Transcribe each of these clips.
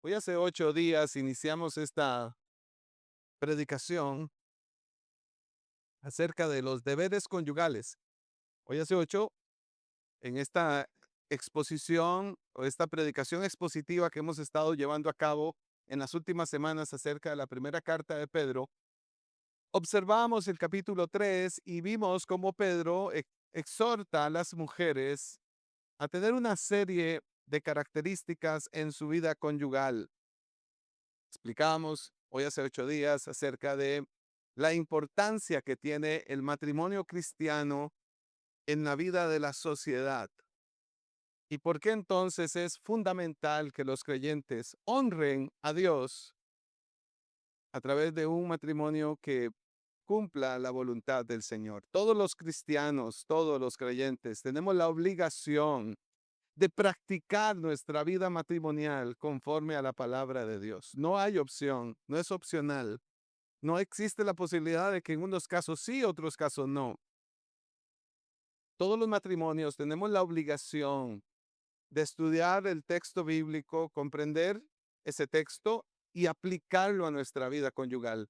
Hoy hace 8 días iniciamos esta predicación acerca de los deberes conyugales. Hoy hace 8, en esta exposición o esta predicación expositiva que hemos estado llevando a cabo en las últimas semanas acerca de la primera carta de Pedro, observamos el capítulo 3 y vimos cómo Pedro exhorta a las mujeres a tener una serie de características en su vida conyugal. Explicamos hoy hace 8 días acerca de la importancia que tiene el matrimonio cristiano en la vida de la sociedad y por qué entonces es fundamental que los creyentes honren a Dios a través de un matrimonio que cumpla la voluntad del Señor. Todos los cristianos, todos los creyentes, tenemos la obligación de practicar nuestra vida matrimonial conforme a la palabra de Dios. No hay opción, no es opcional. No existe la posibilidad de que en unos casos sí, otros casos no. Todos los matrimonios tenemos la obligación de estudiar el texto bíblico, comprender ese texto y aplicarlo a nuestra vida conyugal.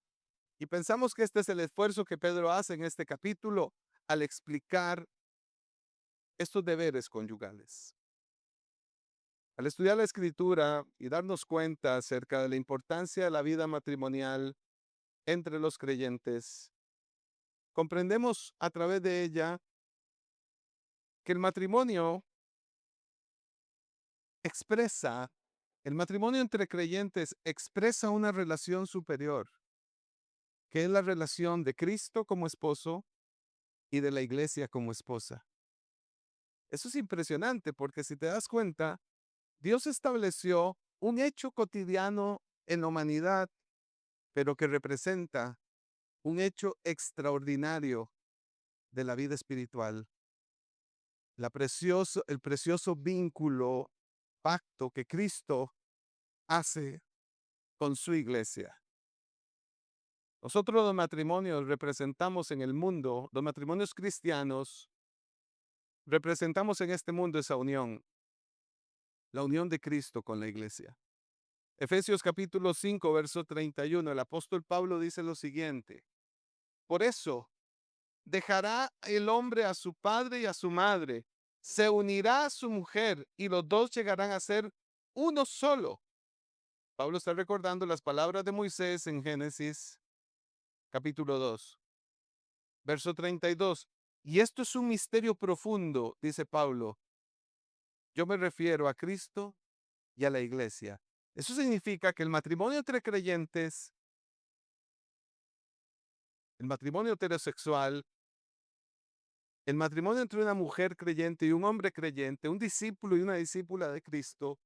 Y pensamos que este es el esfuerzo que Pedro hace en este capítulo al explicar estos deberes conyugales. Al estudiar la escritura y darnos cuenta acerca de la importancia de la vida matrimonial entre los creyentes, comprendemos a través de ella que expresa, el matrimonio entre creyentes expresa una relación superior, que es la relación de Cristo como esposo y de la iglesia como esposa. Eso es impresionante porque si te das cuenta, Dios estableció un hecho cotidiano en la humanidad, pero que representa un hecho extraordinario de la vida espiritual. El precioso vínculo, pacto que Cristo hace con su iglesia. Nosotros los matrimonios representamos en el mundo, los matrimonios cristianos, representamos en este mundo esa unión, la unión de Cristo con la iglesia. Efesios capítulo 5, verso 31, el apóstol Pablo dice lo siguiente: por eso dejará el hombre a su padre y a su madre, se unirá a su mujer y los dos llegarán a ser uno solo. Pablo está recordando las palabras de Moisés en Génesis capítulo 2. Verso 32. Y esto es un misterio profundo, dice Pablo. Yo me refiero a Cristo y a la iglesia. Eso significa que el matrimonio entre creyentes, el matrimonio heterosexual, el matrimonio entre una mujer creyente y un hombre creyente, un discípulo y una discípula de Cristo,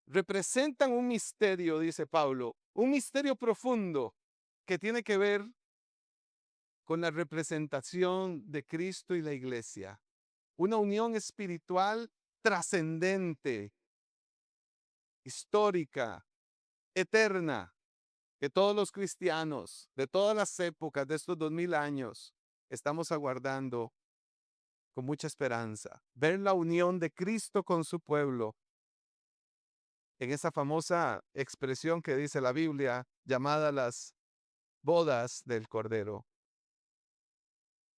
representan un misterio, dice Pablo, un misterio profundo que tiene que ver con la representación de Cristo y la iglesia. Una unión espiritual trascendente, histórica, eterna, que todos los cristianos de todas las épocas de estos 2000 años estamos aguardando con mucha esperanza. Ver la unión de Cristo con su pueblo en esa famosa expresión que dice la Biblia llamada las bodas del Cordero.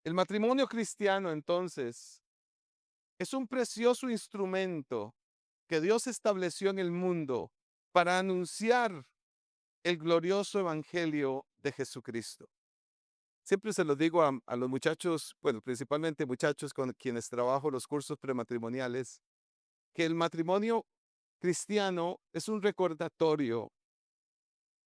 El matrimonio cristiano entonces es un precioso instrumento que Dios estableció en el mundo para anunciar el glorioso evangelio de Jesucristo. Siempre se lo digo a los muchachos, bueno, principalmente muchachos con quienes trabajo los cursos prematrimoniales, que el matrimonio cristiano es un recordatorio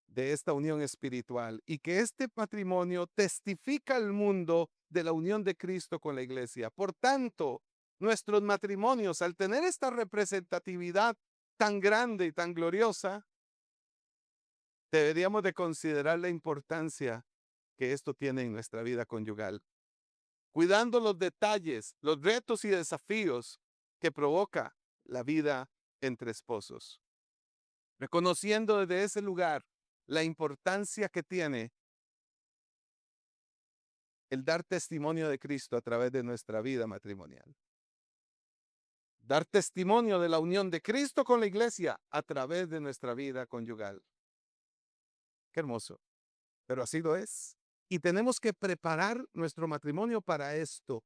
de esta unión espiritual y que este matrimonio testifica al mundo de la unión de Cristo con la iglesia. Por tanto, nuestros matrimonios, al tener esta representatividad tan grande y tan gloriosa, deberíamos de considerar la importancia que esto tiene en nuestra vida conyugal, cuidando los detalles, los retos y desafíos que provoca la vida entre esposos, reconociendo desde ese lugar la importancia que tiene el dar testimonio de Cristo a través de nuestra vida matrimonial. dar testimonio de la unión de Cristo con la iglesia a través de nuestra vida conyugal. Qué hermoso, pero así lo es. Y tenemos que preparar nuestro matrimonio para esto.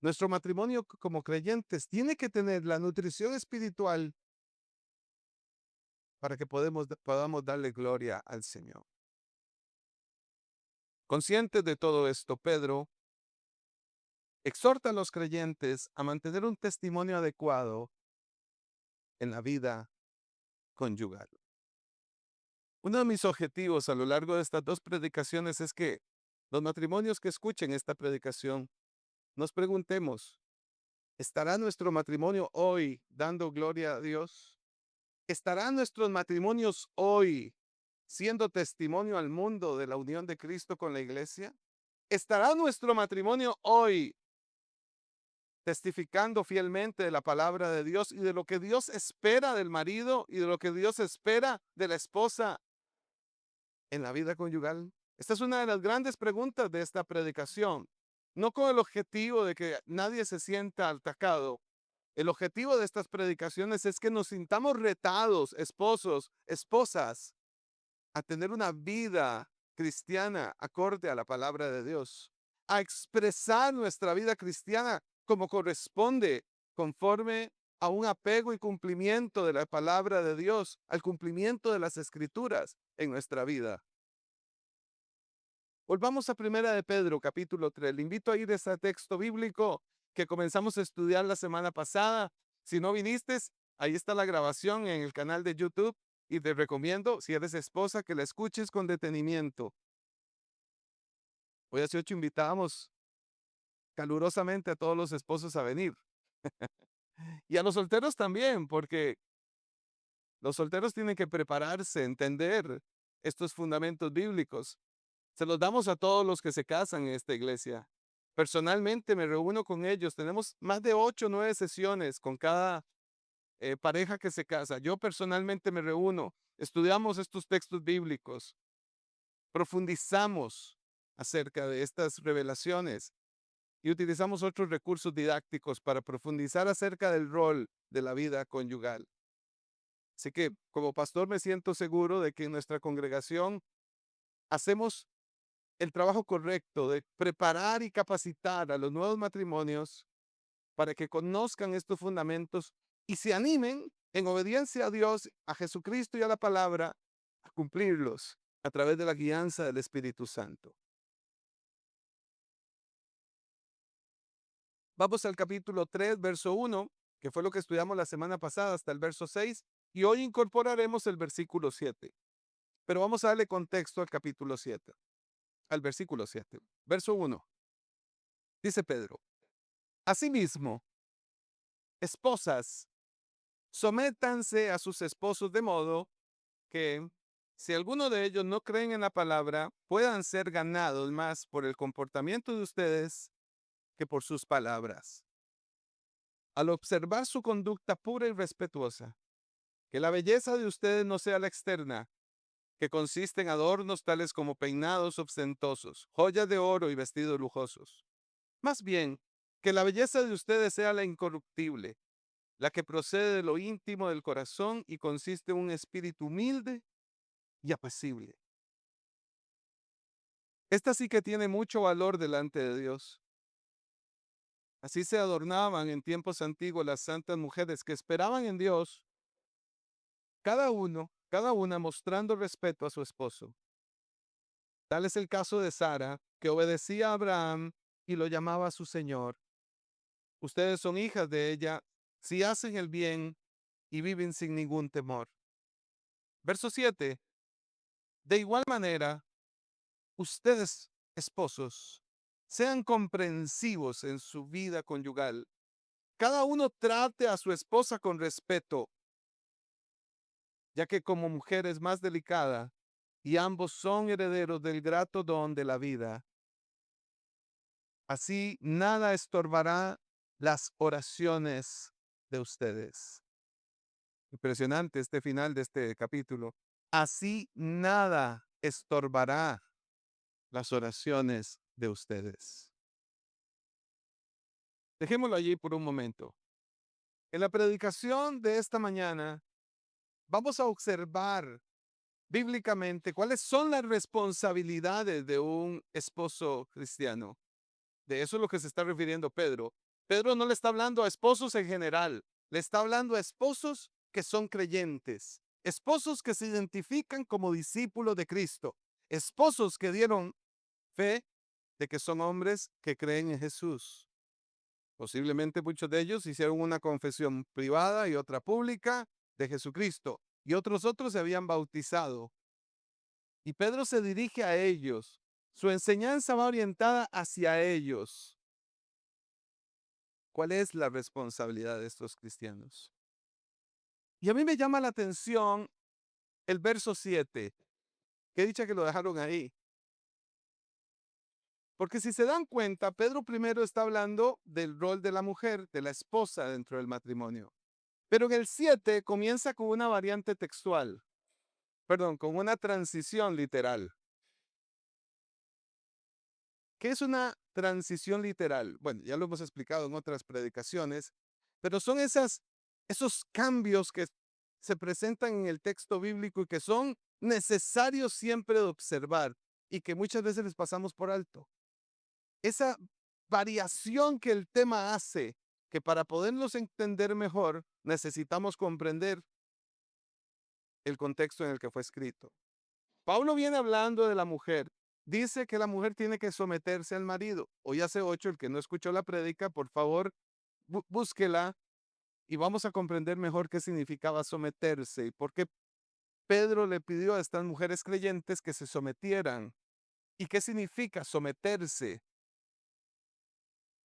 Nuestro matrimonio como creyentes tiene que tener la nutrición espiritual para que podamos darle gloria al Señor. Consciente de todo esto, Pedro exhorta a los creyentes a mantener un testimonio adecuado en la vida conyugal. Uno de mis objetivos a lo largo de estas dos predicaciones es que los matrimonios que escuchen esta predicación nos preguntemos, ¿estará nuestro matrimonio hoy dando gloria a Dios? ¿Estarán nuestros matrimonios hoy siendo testimonio al mundo de la unión de Cristo con la iglesia? ¿Estará nuestro matrimonio hoy testificando fielmente de la palabra de Dios y de lo que Dios espera del marido y de lo que Dios espera de la esposa en la vida conyugal? Esta es una de las grandes preguntas de esta predicación, no con el objetivo de que nadie se sienta atacado. El objetivo de estas predicaciones es que nos sintamos retados, esposos, esposas, a tener una vida cristiana acorde a la palabra de Dios, a expresar nuestra vida cristiana como corresponde, conforme a un apego y cumplimiento de la palabra de Dios, al cumplimiento de las escrituras en nuestra vida. Volvamos a Primera de Pedro, capítulo 3. Le invito a ir a ese texto bíblico que comenzamos a estudiar la semana pasada. Si no viniste, ahí está la grabación en el canal de YouTube y te recomiendo, si eres esposa, que la escuches con detenimiento. Hoy a 8 invitamos calurosamente a todos los esposos a venir. Y a los solteros también, porque los solteros tienen que prepararse, entender estos fundamentos bíblicos. Se los damos a todos los que se casan en esta iglesia. Personalmente me reúno con ellos. Tenemos más de 8 o 9 sesiones con cada pareja que se casa. Yo personalmente me reúno. Estudiamos estos textos bíblicos. Profundizamos acerca de estas revelaciones y utilizamos otros recursos didácticos para profundizar acerca del rol de la vida conyugal. Así que como pastor me siento seguro de que en nuestra congregación hacemos el trabajo correcto de preparar y capacitar a los nuevos matrimonios para que conozcan estos fundamentos y se animen en obediencia a Dios, a Jesucristo y a la palabra a cumplirlos a través de la guianza del Espíritu Santo. Vamos al capítulo 3, verso 1, que fue lo que estudiamos la semana pasada hasta el verso 6, y hoy incorporaremos el versículo 7. Pero vamos a darle contexto al capítulo 7, al versículo 7. Verso 1. Dice Pedro: Asimismo, esposas, sométanse a sus esposos de modo que, si alguno de ellos no creen en la palabra, puedan ser ganados más por el comportamiento de ustedes que por sus palabras. Al observar su conducta pura y respetuosa, que la belleza de ustedes no sea la externa, que consiste en adornos tales como peinados ostentosos, joyas de oro y vestidos lujosos. Más bien, que la belleza de ustedes sea la incorruptible, la que procede de lo íntimo del corazón y consiste en un espíritu humilde y apacible. Esta sí que tiene mucho valor delante de Dios. Así se adornaban en tiempos antiguos las santas mujeres que esperaban en Dios, cada una mostrando respeto a su esposo. Tal es el caso de Sara, que obedecía a Abraham y lo llamaba su Señor. Ustedes son hijas de ella si hacen el bien y viven sin ningún temor. Verso 7. De igual manera, ustedes, esposos, sean comprensivos en su vida conyugal. Cada uno trate a su esposa con respeto, ya que como mujer es más delicada y ambos son herederos del grato don de la vida. Así nada estorbará las oraciones de ustedes. Impresionante este final de este capítulo. Así nada estorbará las oraciones de ustedes. Dejémoslo allí por un momento. En la predicación de esta mañana vamos a observar bíblicamente cuáles son las responsabilidades de un esposo cristiano. De eso es lo que se está refiriendo Pedro. Pedro no le está hablando a esposos en general, le está hablando a esposos que son creyentes, esposos que se identifican como discípulos de Cristo, esposos que dieron fe de que son hombres que creen en Jesús. Posiblemente muchos de ellos hicieron una confesión privada y otra pública de Jesucristo, y otros se habían bautizado. Y Pedro se dirige a ellos. Su enseñanza va orientada hacia ellos. ¿Cuál es la responsabilidad de estos cristianos? Y a mí me llama la atención el verso 7. Qué dicha que lo dejaron ahí. Porque si se dan cuenta, Pedro primero está hablando del rol de la mujer, de la esposa dentro del matrimonio. Pero en el 7 comienza con una variante textual, perdón, con una transición literal. ¿Qué es una transición literal? Bueno, ya lo hemos explicado en otras predicaciones, pero son esos cambios que se presentan en el texto bíblico y que son necesarios siempre de observar y que muchas veces les pasamos por alto. Esa variación que el tema hace, que para poderlos entender mejor necesitamos comprender el contexto en el que fue escrito. Pablo viene hablando de la mujer. Dice que la mujer tiene que someterse al marido. Hoy hace 8, el que no escuchó la prédica, por favor, búsquela y vamos a comprender mejor qué significaba someterse y por qué Pedro le pidió a estas mujeres creyentes que se sometieran y qué significa someterse.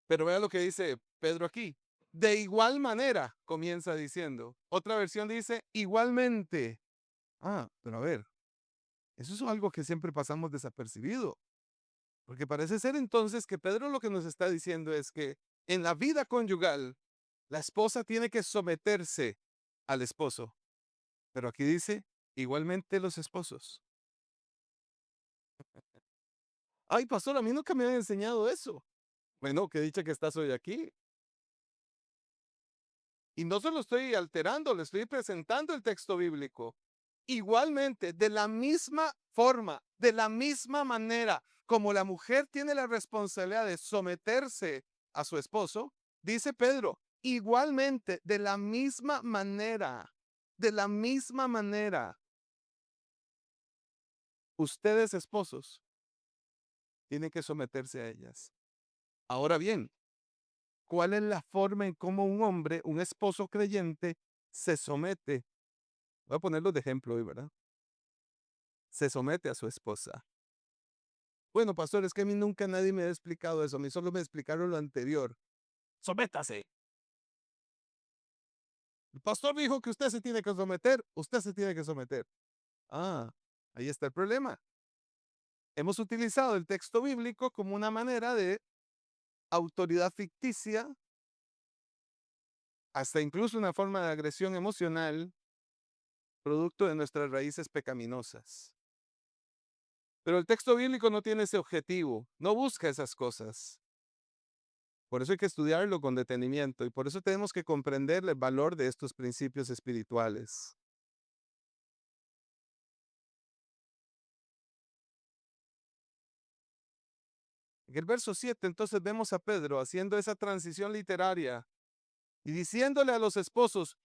Pero vea lo que dice Pedro aquí. De igual manera, comienza diciendo. Otra versión dice igualmente. Pero a ver, eso es algo que siempre pasamos desapercibido. Porque parece ser entonces que Pedro lo que nos está diciendo es que en la vida conyugal, la esposa tiene que someterse al esposo. Pero aquí dice, igualmente los esposos. Ay, pastor, a mí nunca me han enseñado eso. Bueno, qué dicha que estás hoy aquí. Y no se lo estoy alterando, le estoy presentando el texto bíblico. Igualmente, de la misma forma, de la misma manera como la mujer tiene la responsabilidad de someterse a su esposo, dice Pedro, igualmente, de la misma manera, ustedes esposos tienen que someterse a ellas. Ahora bien, ¿cuál es la forma en cómo un hombre, un esposo creyente, se somete? Voy a ponerlo de ejemplo hoy, ¿verdad? Se somete a su esposa. Bueno, pastor, es que a mí nunca nadie me ha explicado eso, a mí solo me explicaron lo anterior. Sométase. El pastor dijo que usted se tiene que someter, usted se tiene que someter. Ah, ahí está el problema. Hemos utilizado el texto bíblico como una manera de autoridad ficticia, hasta incluso una forma de agresión emocional, producto de nuestras raíces pecaminosas. Pero el texto bíblico no tiene ese objetivo, no busca esas cosas. Por eso hay que estudiarlo con detenimiento y por eso tenemos que comprender el valor de estos principios espirituales. En el verso 7 entonces vemos a Pedro haciendo esa transición literaria y diciéndole a los esposos,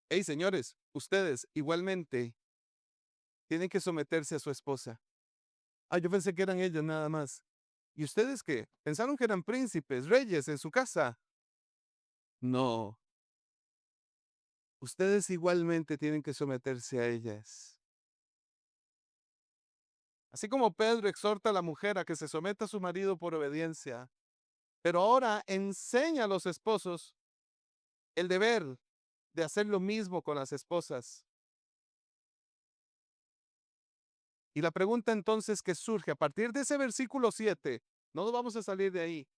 hey señores, ustedes igualmente tienen que someterse a su esposa. Yo pensé que eran ellos nada más. ¿Y ustedes qué? ¿Pensaron que eran príncipes, reyes en su casa? No, ustedes igualmente tienen que someterse a ellas. Así como Pedro exhorta a la mujer a que se someta a su marido por obediencia, pero ahora enseña a los esposos el deber de hacer lo mismo con las esposas. Y la pregunta entonces que surge a partir de ese versículo 7, no nos vamos a salir de ahí,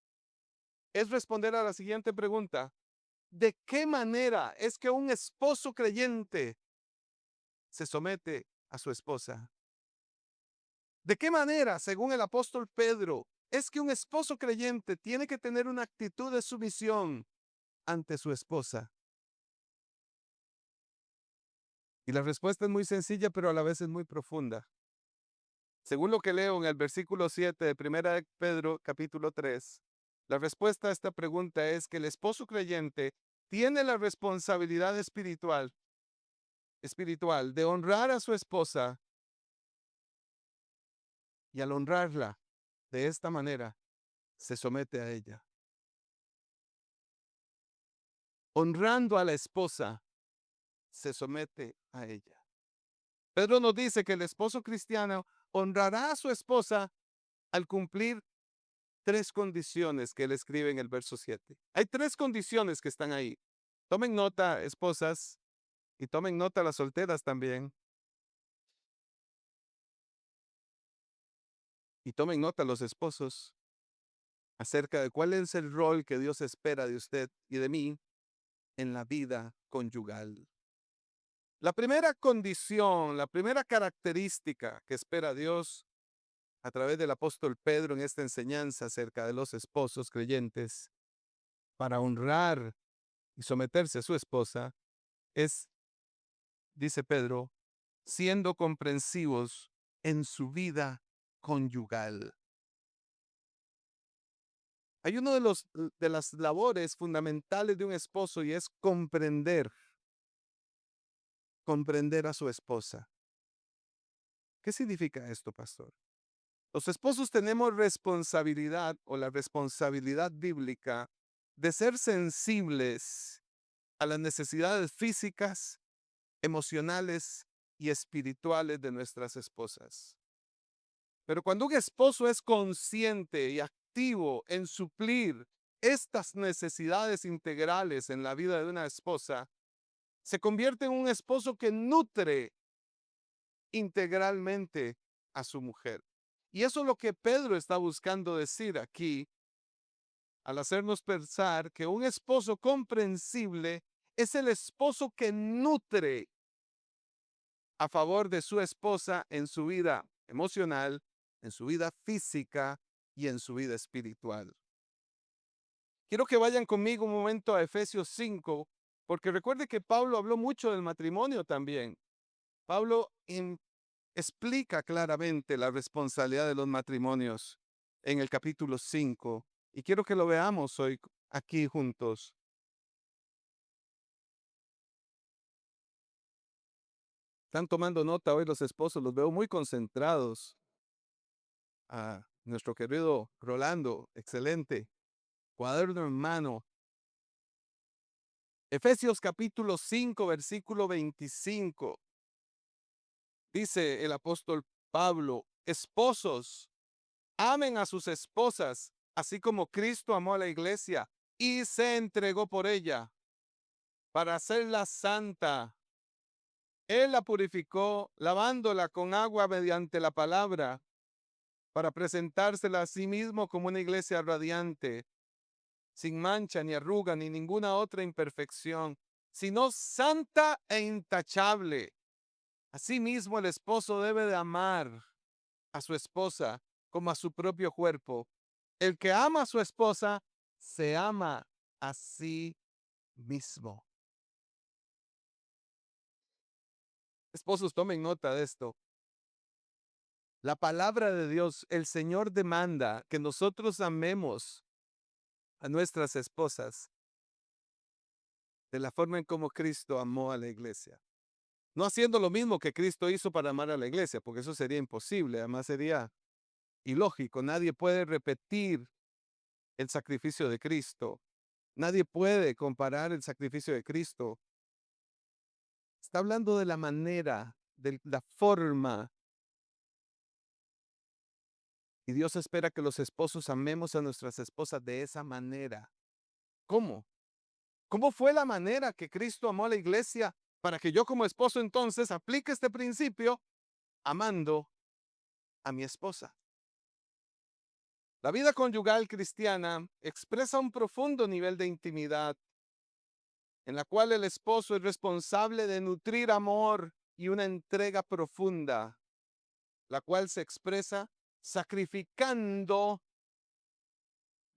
es responder a la siguiente pregunta. ¿De qué manera es que un esposo creyente se somete a su esposa? ¿De qué manera, según el apóstol Pedro, es que un esposo creyente tiene que tener una actitud de sumisión ante su esposa? Y la respuesta es muy sencilla, pero a la vez es muy profunda. Según lo que leo en el versículo 7 de Primera de Pedro, capítulo 3, la respuesta a esta pregunta es que el esposo creyente tiene la responsabilidad espiritual de honrar a su esposa, y al honrarla de esta manera, se somete a ella. Honrando a la esposa, se somete a ella. Pedro nos dice que el esposo cristiano honrará a su esposa al cumplir tres condiciones que él escribe en el verso 7. Hay tres condiciones que están ahí. Tomen nota, esposas, y tomen nota las solteras también. Y tomen nota los esposos acerca de cuál es el rol que Dios espera de usted y de mí en la vida conyugal. La primera condición, la primera característica que espera Dios a través del apóstol Pedro en esta enseñanza acerca de los esposos creyentes para honrar y someterse a su esposa es, dice Pedro, siendo comprensivos en su vida conyugal. Hay uno de las labores fundamentales de un esposo y es comprender a su esposa. ¿Qué significa esto, pastor? Los esposos tenemos responsabilidad o la responsabilidad bíblica de ser sensibles a las necesidades físicas, emocionales y espirituales de nuestras esposas. Pero cuando un esposo es consciente y activo en suplir estas necesidades integrales en la vida de una esposa, se convierte en un esposo que nutre integralmente a su mujer. Y eso es lo que Pedro está buscando decir aquí al hacernos pensar que un esposo comprensible es el esposo que nutre a favor de su esposa en su vida emocional, en su vida física y en su vida espiritual. Quiero que vayan conmigo un momento a Efesios 5, porque recuerde que Pablo habló mucho del matrimonio también. Pablo explica claramente la responsabilidad de los matrimonios en el capítulo 5 y quiero que lo veamos hoy aquí juntos. Están tomando nota hoy los esposos, los veo muy concentrados. A nuestro querido Rolando, excelente. Cuaderno en mano. Efesios capítulo 5, versículo 25. Dice el apóstol Pablo, esposos, amen a sus esposas, así como Cristo amó a la iglesia y se entregó por ella para hacerla santa. Él la purificó lavándola con agua mediante la palabra para presentársela a sí mismo como una iglesia radiante, sin mancha ni arruga ni ninguna otra imperfección, sino santa e intachable. Asimismo, el esposo debe de amar a su esposa como a su propio cuerpo. El que ama a su esposa se ama a sí mismo. Esposos, tomen nota de esto. La palabra de Dios, el Señor demanda que nosotros amemos a nuestras esposas de la forma en como Cristo amó a la iglesia. No haciendo lo mismo que Cristo hizo para amar a la iglesia, porque eso sería imposible, además sería ilógico. Nadie puede repetir el sacrificio de Cristo. Nadie puede comparar el sacrificio de Cristo. Está hablando de la manera, de la forma. Y Dios espera que los esposos amemos a nuestras esposas de esa manera. ¿Cómo? ¿Cómo fue la manera que Cristo amó a la iglesia para que yo como esposo entonces aplique este principio amando a mi esposa? La vida conyugal cristiana expresa un profundo nivel de intimidad en la cual el esposo es responsable de nutrir amor y una entrega profunda, la cual se expresa sacrificando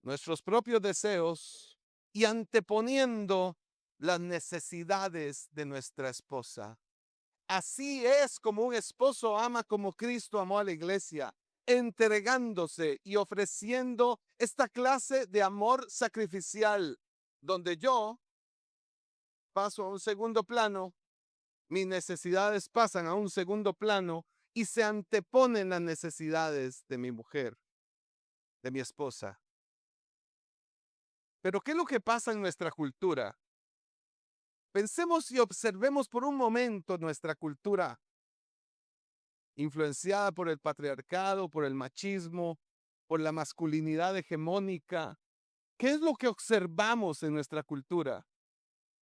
nuestros propios deseos y anteponiendo las necesidades de nuestra esposa. Así es como un esposo ama como Cristo amó a la iglesia, entregándose y ofreciendo esta clase de amor sacrificial, donde yo paso a un segundo plano, mis necesidades pasan a un segundo plano y se anteponen las necesidades de mi mujer, de mi esposa. Pero ¿qué es lo que pasa en nuestra cultura? Pensemos y observemos por un momento nuestra cultura, influenciada por el patriarcado, por el machismo, por la masculinidad hegemónica. ¿Qué es lo que observamos en nuestra cultura?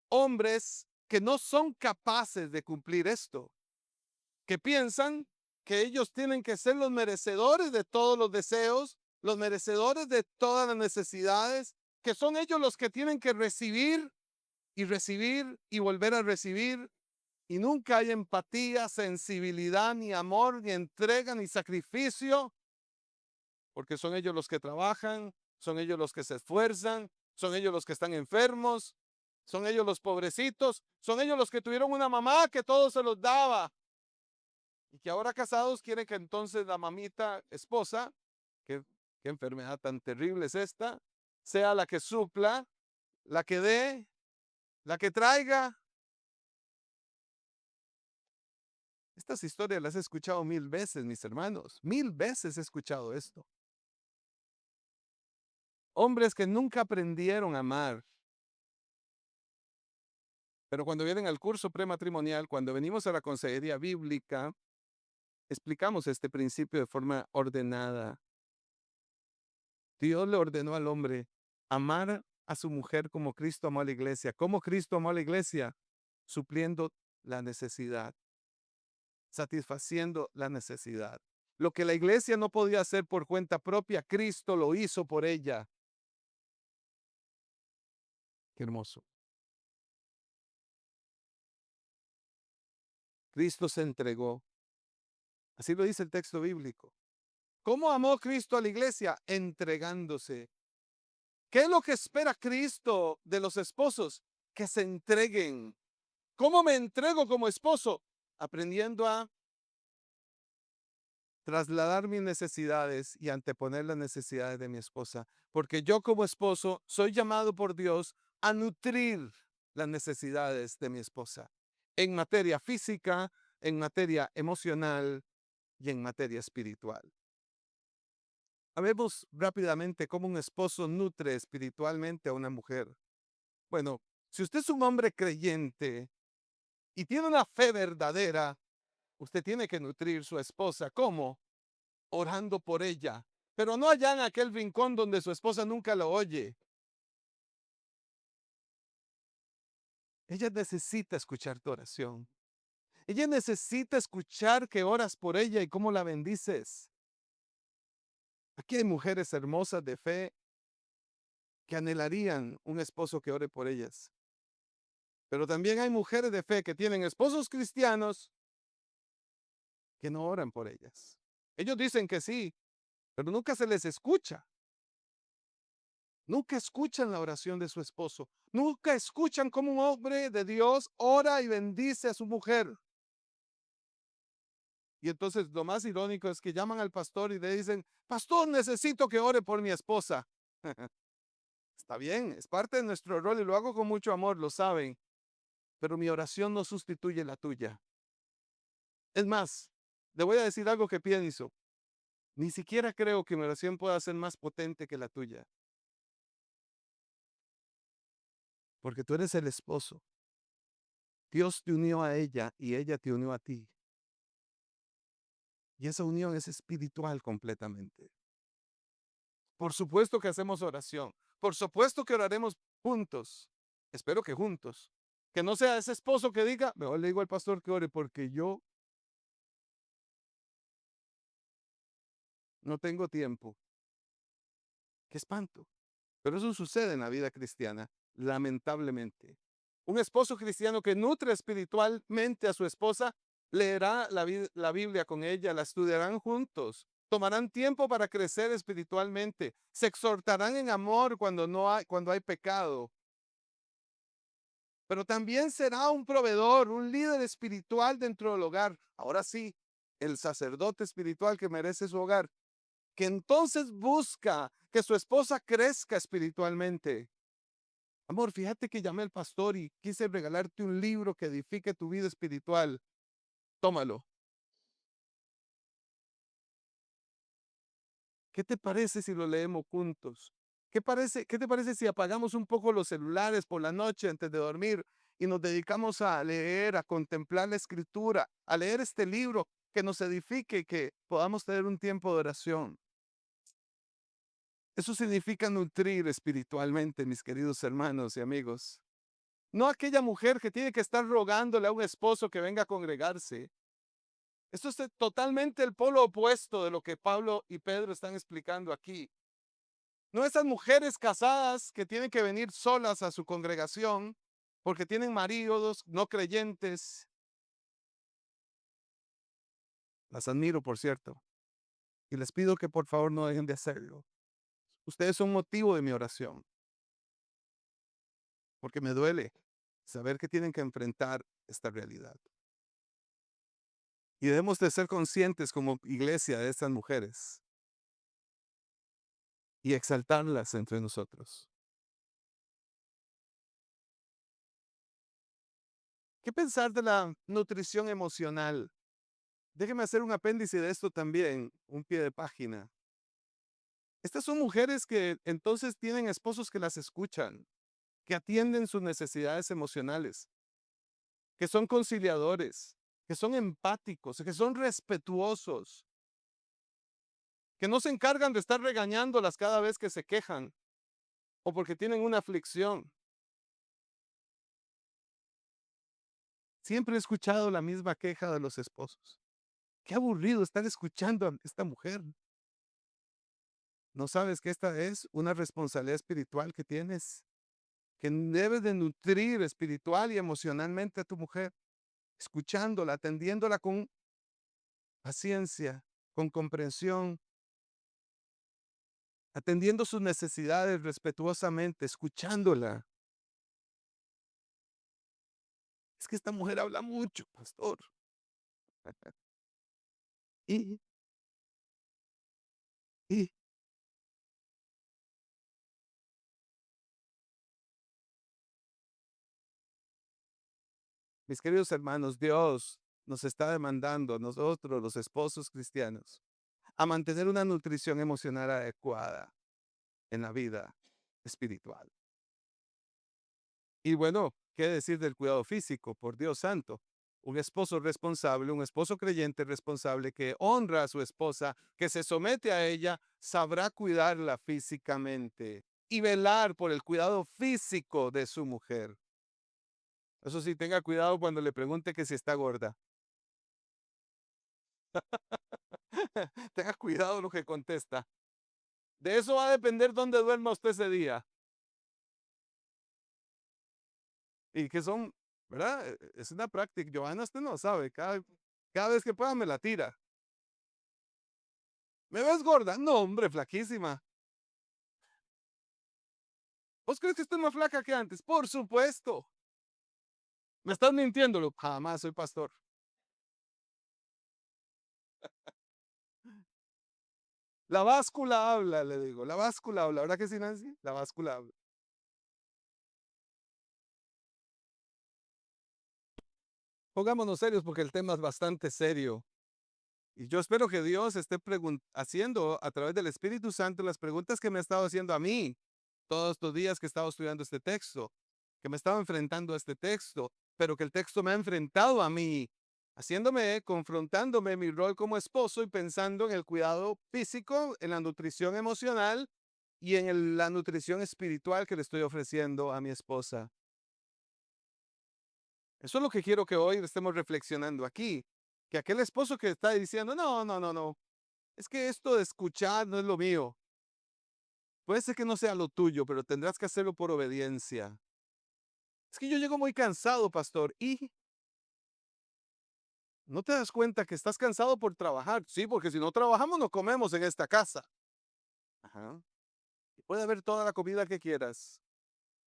Hombres que no son capaces de cumplir esto, que piensan que ellos tienen que ser los merecedores de todos los deseos, los merecedores de todas las necesidades, que son ellos los que tienen que recibir y recibir y volver a recibir, y nunca hay empatía, sensibilidad, ni amor, ni entrega, ni sacrificio, porque son ellos los que trabajan, son ellos los que se esfuerzan, son ellos los que están enfermos, son ellos los pobrecitos, son ellos los que tuvieron una mamá que todo se los daba y que ahora casados quieren que entonces la mamita esposa, qué, qué enfermedad tan terrible es esta, sea la que supla, la que dé, la que traiga. Estas historias las he escuchado 1000 veces, mis hermanos. 1000 veces he escuchado esto. Hombres que nunca aprendieron a amar. Pero cuando vienen al curso prematrimonial, cuando venimos a la consejería bíblica, explicamos este principio de forma ordenada. Dios le ordenó al hombre amar a su mujer como Cristo amó a la iglesia. ¿Cómo Cristo amó a la iglesia? Supliendo la necesidad, satisfaciendo la necesidad. Lo que la iglesia no podía hacer por cuenta propia, Cristo lo hizo por ella. Qué hermoso. Cristo se entregó. Así lo dice el texto bíblico. ¿Cómo amó Cristo a la iglesia? Entregándose. ¿Qué es lo que espera Cristo de los esposos? Que se entreguen. ¿Cómo me entrego como esposo? Aprendiendo a trasladar mis necesidades y anteponer las necesidades de mi esposa. Porque yo como esposo soy llamado por Dios a nutrir las necesidades de mi esposa en materia física, en materia emocional y en materia espiritual. Vemos rápidamente cómo un esposo nutre espiritualmente a una mujer. Bueno, si usted es un hombre creyente y tiene una fe verdadera, usted tiene que nutrir su esposa. ¿Cómo? Orando por ella, pero no allá en aquel rincón donde su esposa nunca lo oye. Ella necesita escuchar tu oración. Ella necesita escuchar que oras por ella y cómo la bendices. Aquí hay mujeres hermosas de fe que anhelarían un esposo que ore por ellas. Pero también hay mujeres de fe que tienen esposos cristianos que no oran por ellas. Ellos dicen que sí, pero nunca se les escucha. Nunca escuchan la oración de su esposo. Nunca escuchan cómo un hombre de Dios ora y bendice a su mujer. Y entonces lo más irónico es que llaman al pastor y le dicen, pastor, necesito que ore por mi esposa. Está bien, es parte de nuestro rol y lo hago con mucho amor, lo saben. Pero mi oración no sustituye la tuya. Es más, le voy a decir algo que pienso. Ni siquiera creo que mi oración pueda ser más potente que la tuya. Porque tú eres el esposo. Dios te unió a ella y ella te unió a ti. Y esa unión es espiritual completamente. Por supuesto que hacemos oración. Por supuesto que oraremos juntos. Espero que juntos. Que no sea ese esposo que diga, mejor le digo al pastor que ore porque yo no tengo tiempo. Qué espanto. Pero eso sucede en la vida cristiana, lamentablemente. Un esposo cristiano que nutre espiritualmente a su esposa leerá la Biblia con ella, la estudiarán juntos, tomarán tiempo para crecer espiritualmente, se exhortarán en amor cuando hay pecado. pero también será un proveedor, un líder espiritual dentro del hogar. Ahora sí, el sacerdote espiritual que merece su hogar, que entonces busca que su esposa crezca espiritualmente. Amor, fíjate que llamé al pastor y quise regalarte un libro que edifique tu vida espiritual. Tómalo. ¿Qué te parece si lo leemos juntos? ¿Qué te parece si apagamos un poco los celulares por la noche antes de dormir y nos dedicamos a leer, a contemplar la escritura, a leer este libro que nos edifique y que podamos tener un tiempo de oración? Eso significa nutrir espiritualmente, mis queridos hermanos y amigos. No aquella mujer que tiene que estar rogándole a un esposo que venga a congregarse. Esto es totalmente el polo opuesto de lo que Pablo y Pedro están explicando aquí. No esas mujeres casadas que tienen que venir solas a su congregación porque tienen maridos no creyentes. Las admiro, por cierto, y les pido que por favor no dejen de hacerlo. Ustedes son motivo de mi oración, porque me duele saber que tienen que enfrentar esta realidad. Y debemos de ser conscientes como iglesia de estas mujeres y exaltarlas entre nosotros. ¿Qué pensar de la nutrición emocional? Déjeme hacer un apéndice de esto también, un pie de página. Estas son mujeres que entonces tienen esposos que las escuchan, que atienden sus necesidades emocionales, que son conciliadores, que son empáticos, que son respetuosos, que no se encargan de estar regañándolas cada vez que se quejan o porque tienen una aflicción. Siempre he escuchado la misma queja de los esposos. Qué aburrido estar escuchando a esta mujer. ¿No sabes que esta es una responsabilidad espiritual que tienes? Que debes de nutrir espiritual y emocionalmente a tu mujer, escuchándola, atendiéndola con paciencia, con comprensión, atendiendo sus necesidades respetuosamente, escuchándola. Es que esta mujer habla mucho, pastor. Y, y, mis queridos hermanos, Dios nos está demandando a nosotros, los esposos cristianos, a mantener una nutrición emocional adecuada en la vida espiritual. Y bueno, ¿qué decir del cuidado físico? Por Dios santo. Un esposo responsable, un esposo creyente responsable que honra a su esposa, que se somete a ella, sabrá cuidarla físicamente y velar por el cuidado físico de su mujer. Eso sí, tenga cuidado cuando le pregunte que si está gorda. Tenga cuidado lo que contesta. De eso va a depender dónde duerma usted ese día. Y que son, ¿verdad? Es una práctica. Johanna, usted no sabe. Cada vez que pueda me la tira. ¿Me ves gorda? No, hombre, flaquísima. ¿Vos crees que estoy más flaca que antes? Por supuesto. ¿Me estás mintiéndolo? Jamás soy pastor. La báscula habla, le digo. La báscula habla. ¿Verdad que sí, Nancy? La báscula habla. Pongámonos serios porque el tema es bastante serio. Y yo espero que Dios esté haciendo a través del Espíritu Santo las preguntas que me ha estado haciendo a mí todos estos días que he estado estudiando este texto, que me estaba enfrentando a este texto, pero que el texto me ha enfrentado a mí, haciéndome, confrontándome mi rol como esposo y pensando en el cuidado físico, en la nutrición emocional y en la nutrición espiritual que le estoy ofreciendo a mi esposa. Eso es lo que quiero que hoy estemos reflexionando aquí. Que aquel esposo que está diciendo, no, no, no, no, es que esto de escuchar no es lo mío. Puede ser que no sea lo tuyo, pero tendrás que hacerlo por obediencia. Es que yo llego muy cansado, pastor, y no te das cuenta que estás cansado por trabajar. Sí, porque si no trabajamos no comemos en esta casa. Ajá. Y puede haber toda la comida que quieras,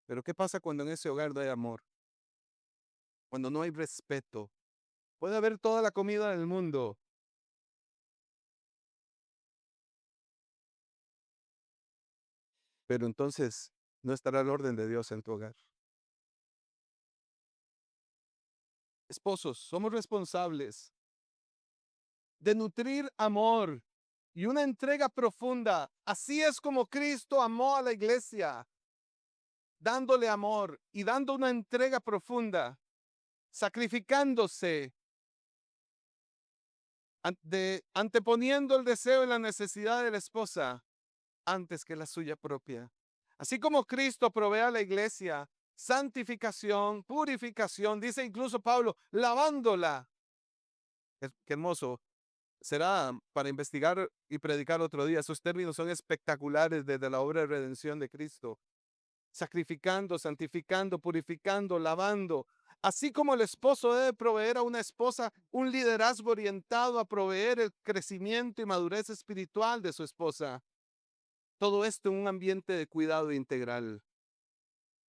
pero ¿qué pasa cuando en ese hogar no hay amor? cuando no hay respeto. Puede haber toda la comida del mundo, pero entonces no estará el orden de Dios en tu hogar. Esposos, somos responsables de nutrir amor y una entrega profunda. Así es como Cristo amó a la iglesia, dándole amor y dando una entrega profunda, sacrificándose, anteponiendo el deseo y la necesidad de la esposa antes que la suya propia. Así como Cristo provee a la iglesia santificación, purificación, dice incluso Pablo, lavándola. Qué hermoso. Será para investigar y predicar otro día. Esos términos son espectaculares desde la obra de redención de Cristo. Sacrificando, santificando, purificando, lavando. Así como el esposo debe proveer a una esposa un liderazgo orientado a proveer el crecimiento y madurez espiritual de su esposa. Todo esto en un ambiente de cuidado integral.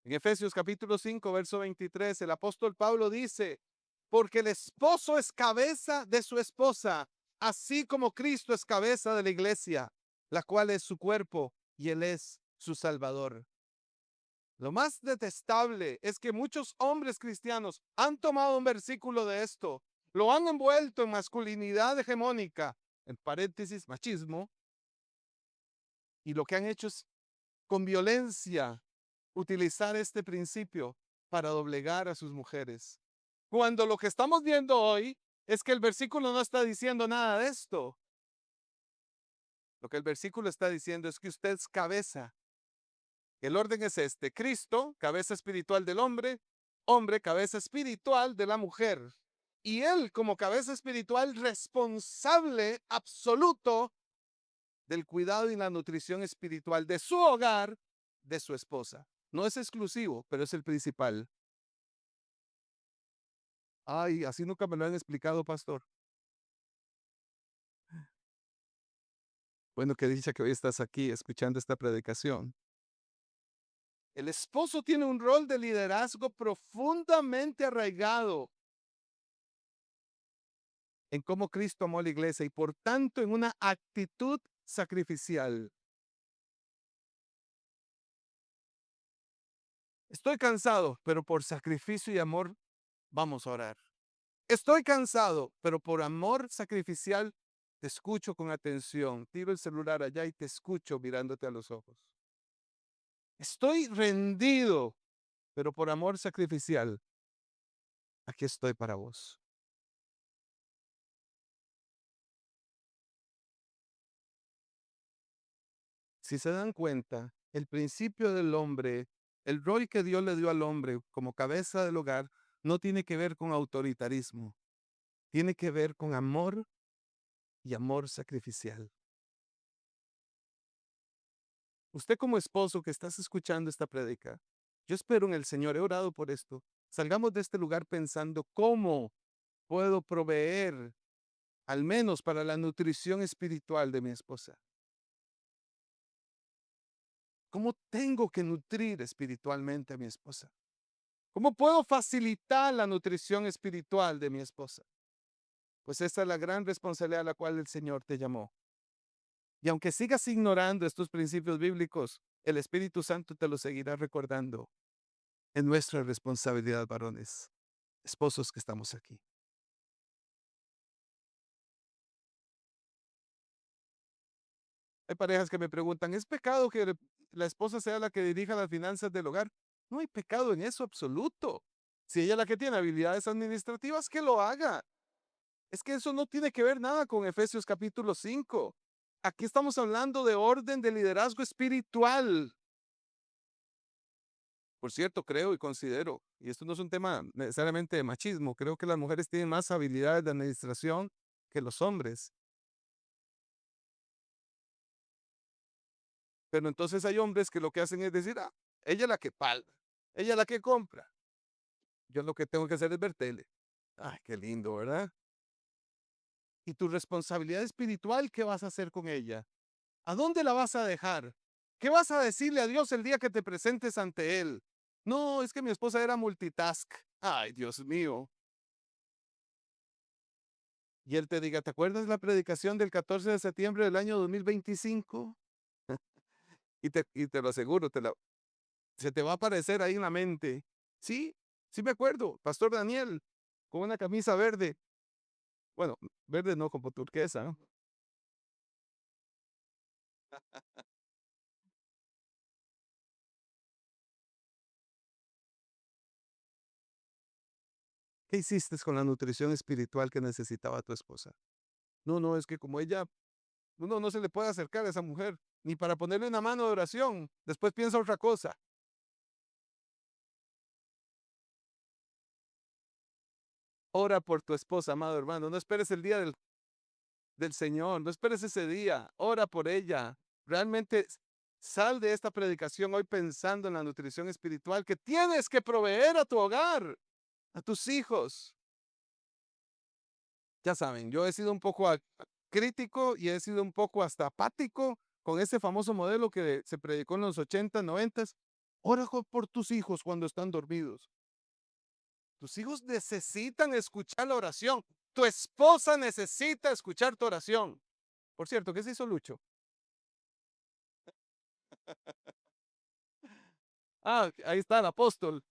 En Efesios capítulo 5, verso 23, el apóstol Pablo dice, porque el esposo es cabeza de su esposa, así como Cristo es cabeza de la iglesia, la cual es su cuerpo y él es su salvador. Lo más detestable es que muchos hombres cristianos han tomado un versículo de esto, lo han envuelto en masculinidad hegemónica, en paréntesis, machismo, y lo que han hecho es con violencia utilizar este principio para doblegar a sus mujeres. Cuando lo que estamos viendo hoy es que el versículo no está diciendo nada de esto. Lo que el versículo está diciendo es que usted es cabeza. El orden es este: Cristo, cabeza espiritual del hombre; hombre, cabeza espiritual de la mujer. Y él, como cabeza espiritual, responsable absoluto del cuidado y la nutrición espiritual de su hogar, de su esposa. No es exclusivo, pero es el principal. Ay, así nunca me lo han explicado, pastor. Bueno, qué dicha que hoy estás aquí escuchando esta predicación. El esposo tiene un rol de liderazgo profundamente arraigado en cómo Cristo amó a la iglesia y por tanto en una actitud sacrificial. Estoy cansado, pero por sacrificio y amor vamos a orar. Estoy cansado, pero por amor sacrificial te escucho con atención. Tiro el celular allá y te escucho mirándote a los ojos. Estoy rendido, pero por amor sacrificial, aquí estoy para vos. Si se dan cuenta, el principio del hombre, el rol que Dios le dio al hombre como cabeza del hogar, no tiene que ver con autoritarismo, tiene que ver con amor y amor sacrificial. Usted como esposo que estás escuchando esta prédica, yo espero en el Señor, he orado por esto. Salgamos de este lugar pensando cómo puedo proveer, al menos para la nutrición espiritual de mi esposa. ¿Cómo tengo que nutrir espiritualmente a mi esposa? ¿Cómo puedo facilitar la nutrición espiritual de mi esposa? Pues esa es la gran responsabilidad a la cual el Señor te llamó. Y aunque sigas ignorando estos principios bíblicos, el Espíritu Santo te lo seguirá recordando. Es nuestra responsabilidad, varones, esposos que estamos aquí. Hay parejas que me preguntan, ¿es pecado que la esposa sea la que dirija las finanzas del hogar? No hay pecado en eso absoluto. Si ella es la que tiene habilidades administrativas, que lo haga. Es que eso no tiene que ver nada con Efesios capítulo 5. Aquí estamos hablando de orden de liderazgo espiritual. Por cierto, creo y considero, y esto no es un tema necesariamente de machismo, creo que las mujeres tienen más habilidades de administración que los hombres. Pero entonces hay hombres que lo que hacen es decir, ella es la que paga, ella es la que compra. Yo lo que tengo que hacer es ver tele. Ay, qué lindo, ¿verdad? Y tu responsabilidad espiritual, ¿qué vas a hacer con ella? ¿A dónde la vas a dejar? ¿Qué vas a decirle a Dios el día que te presentes ante Él? No, es que mi esposa era multitask. Ay, Dios mío. Y él te diga, ¿te acuerdas la predicación del 14 de septiembre del año 2025? Y te lo aseguro, se te va a aparecer ahí en la mente. Sí, sí me acuerdo, Pastor Daniel, con una camisa verde. Bueno, verde no, como turquesa, ¿no? ¿Qué hiciste con la nutrición espiritual que necesitaba tu esposa? No, no, es que como ella, uno no se le puede acercar a esa mujer, ni para ponerle una mano de oración. Después piensa otra cosa. Ora por tu esposa, amado hermano. No esperes el día del Señor, no esperes ese día. Ora por ella. Realmente sal de esta predicación hoy pensando en la nutrición espiritual que tienes que proveer a tu hogar, a tus hijos. Ya saben, yo he sido un poco crítico y he sido un poco hasta apático con ese famoso modelo que se predicó en los 80, 90. Ora por tus hijos cuando están dormidos. Tus hijos necesitan escuchar la oración. Tu esposa necesita escuchar tu oración. Por cierto, ¿qué se hizo Lucho? Ah, ahí está el apóstol.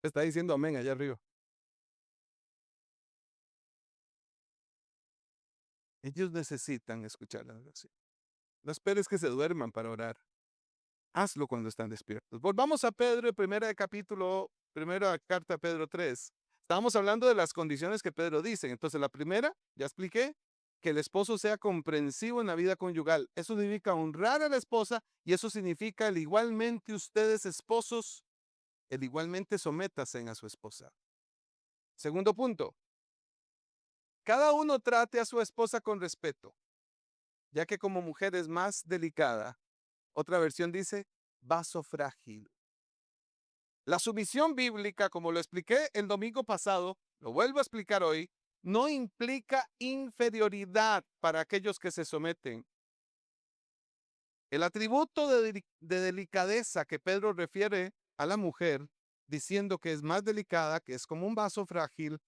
Está diciendo amén allá arriba. Ellos necesitan escuchar la oración. No esperes que se duerman para orar. Hazlo cuando están despiertos. Volvamos a Pedro, el primer capítulo, primera carta a Pedro 3. Estábamos hablando de las condiciones que Pedro dice. Entonces, la primera, ya expliqué, que el esposo sea comprensivo en la vida conyugal. Eso significa honrar a la esposa y eso significa el igualmente ustedes esposos, el igualmente sométasen a su esposa. Segundo punto, cada uno trate a su esposa con respeto, ya que como mujer es más delicada. Otra versión dice vaso frágil. La sumisión bíblica, como lo expliqué el domingo pasado, lo vuelvo a explicar hoy, no implica inferioridad para aquellos que se someten. El atributo de delicadeza que Pedro refiere a la mujer, diciendo que es más delicada, que es como un vaso frágil,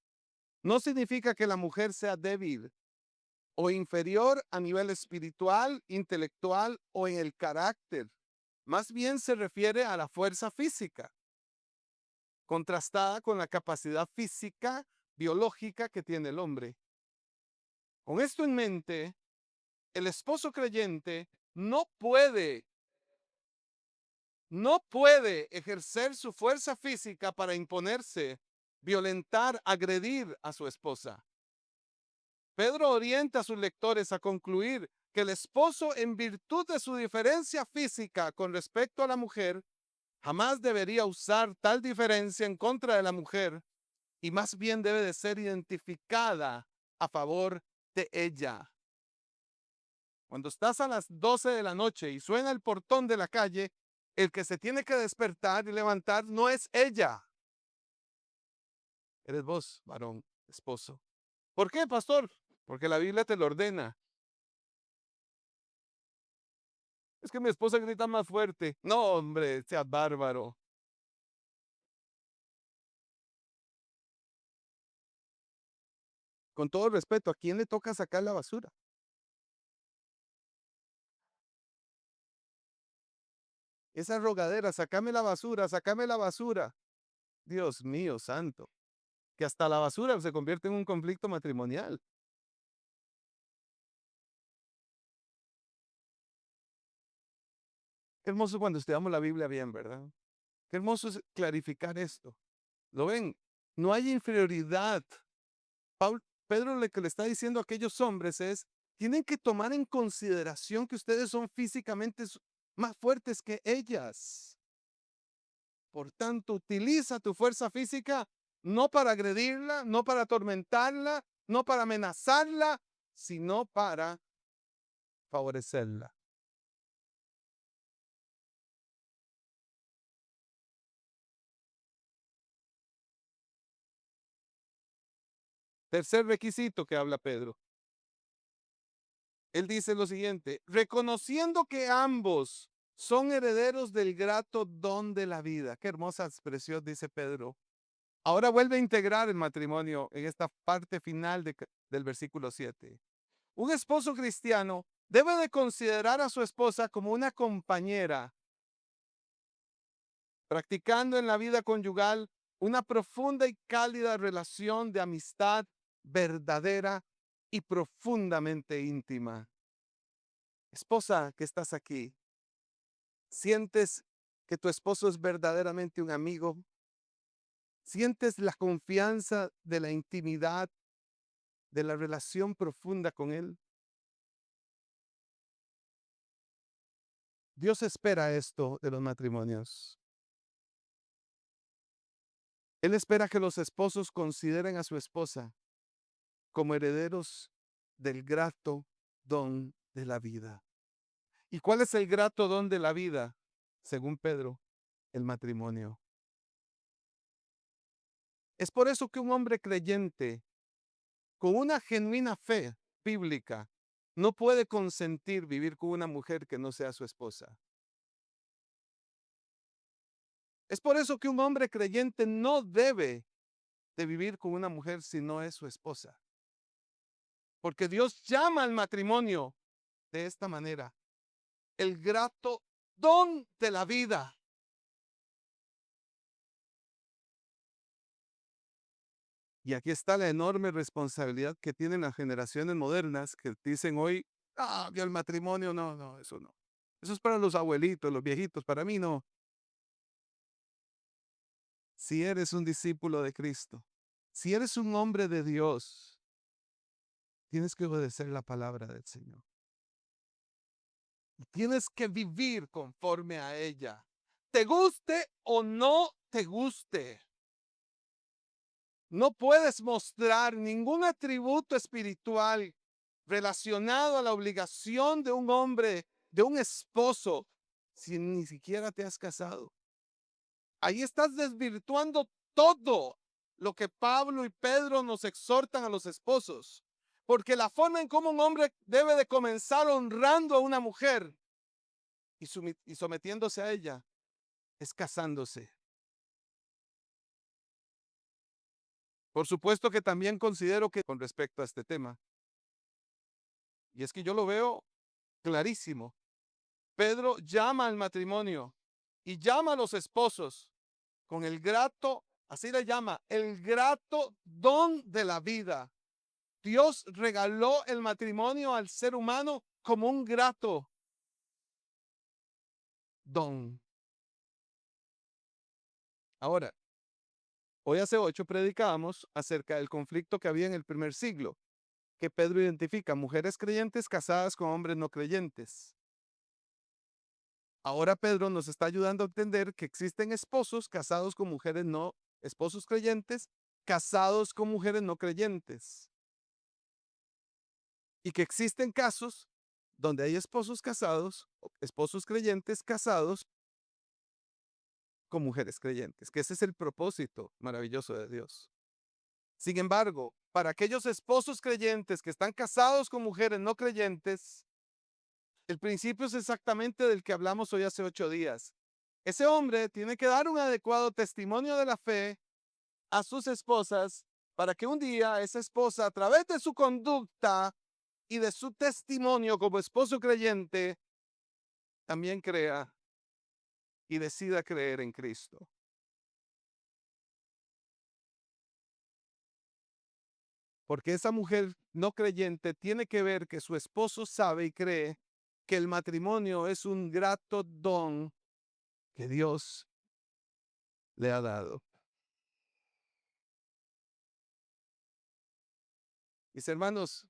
no significa que la mujer sea débil o inferior a nivel espiritual, intelectual o en el carácter. Más bien se refiere a la fuerza física, contrastada con la capacidad física, biológica que tiene el hombre. Con esto en mente, el esposo creyente no puede ejercer su fuerza física para imponerse, violentar, agredir a su esposa. Pedro orienta a sus lectores a concluir que el esposo, en virtud de su diferencia física con respecto a la mujer, jamás debería usar tal diferencia en contra de la mujer y más bien debe de ser identificada a favor de ella. Cuando estás a las 12 de la noche y suena el portón de la calle, el que se tiene que despertar y levantar no es ella. Eres vos, varón, esposo. ¿Por qué, pastor? Porque la Biblia te lo ordena. Es que mi esposa grita más fuerte. No, hombre, seas bárbaro. Con todo respeto, ¿a quién le toca sacar la basura? Esa rogadera, sácame la basura, sácame la basura. Dios mío, santo. Que hasta la basura se convierte en un conflicto matrimonial. Qué hermoso cuando estudiamos la Biblia bien, ¿verdad? Qué hermoso es clarificar esto. ¿Lo ven? No hay inferioridad. Pedro lo que le está diciendo a aquellos hombres es, tienen que tomar en consideración que ustedes son físicamente más fuertes que ellas. Por tanto, utiliza tu fuerza física no para agredirla, no para atormentarla, no para amenazarla, sino para favorecerla. Tercer requisito que habla Pedro. Él dice lo siguiente: reconociendo que ambos son herederos del grato don de la vida. Qué hermosa expresión, dice Pedro. Ahora vuelve a integrar el matrimonio en esta parte final del versículo 7. Un esposo cristiano debe de considerar a su esposa como una compañera, practicando en la vida conyugal una profunda y cálida relación de amistad verdadera y profundamente íntima. Esposa que estás aquí, ¿sientes que tu esposo es verdaderamente un amigo? ¿Sientes la confianza de la intimidad, de la relación profunda con él? Dios espera esto de los matrimonios. Él espera que los esposos consideren a su esposa como herederos del grato don de la vida. ¿Y cuál es el grato don de la vida? Según Pedro, el matrimonio. Es por eso que un hombre creyente con una genuina fe bíblica no puede consentir vivir con una mujer que no sea su esposa. Es por eso que un hombre creyente no debe de vivir con una mujer si no es su esposa. Porque Dios llama al matrimonio de esta manera: el grato don de la vida. Y aquí está la enorme responsabilidad que tienen las generaciones modernas que dicen hoy: ah, yo el matrimonio, no, no, eso no. Eso es para los abuelitos, los viejitos, para mí no. Si eres un discípulo de Cristo, si eres un hombre de Dios, tienes que obedecer la palabra del Señor. Tienes que vivir conforme a ella, te guste o no te guste. No puedes mostrar ningún atributo espiritual relacionado a la obligación de un hombre, de un esposo, si ni siquiera te has casado. Ahí estás desvirtuando todo lo que Pablo y Pedro nos exhortan a los esposos. Porque la forma en cómo un hombre debe de comenzar honrando a una mujer y sometiéndose a ella es casándose. Por supuesto que también considero que con respecto a este tema, y es que yo lo veo clarísimo, Pedro llama al matrimonio y llama a los esposos con el grato, así le llama, el grato don de la vida. Dios regaló el matrimonio al ser humano como un grato don. Ahora, hoy hace 8 predicábamos acerca del conflicto que había en el primer siglo, que Pedro identifica: mujeres creyentes casadas con hombres no creyentes. Ahora Pedro nos está ayudando a entender que existen esposos casados con mujeres no, esposos creyentes casados con mujeres no creyentes. Y que existen casos donde hay esposos casados, esposos creyentes casados con mujeres creyentes, que ese es el propósito maravilloso de Dios. Sin embargo, para aquellos esposos creyentes que están casados con mujeres no creyentes, el principio es exactamente del que hablamos hoy hace 8 días. Ese hombre tiene que dar un adecuado testimonio de la fe a sus esposas para que un día esa esposa, a través de su conducta y de su testimonio como esposo creyente, también crea y decida creer en Cristo. Porque esa mujer no creyente tiene que ver que su esposo sabe y cree que el matrimonio es un grato don que Dios le ha dado. Mis hermanos,